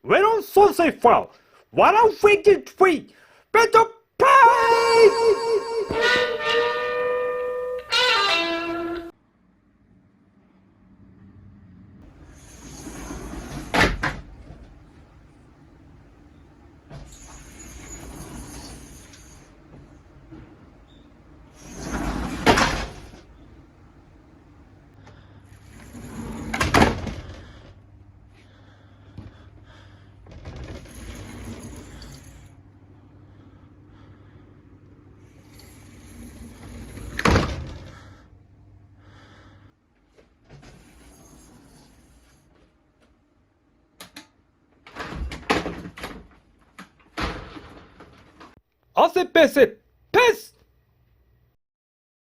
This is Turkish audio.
When on Sunday fall, while I'm waiting free, better pay! ASPS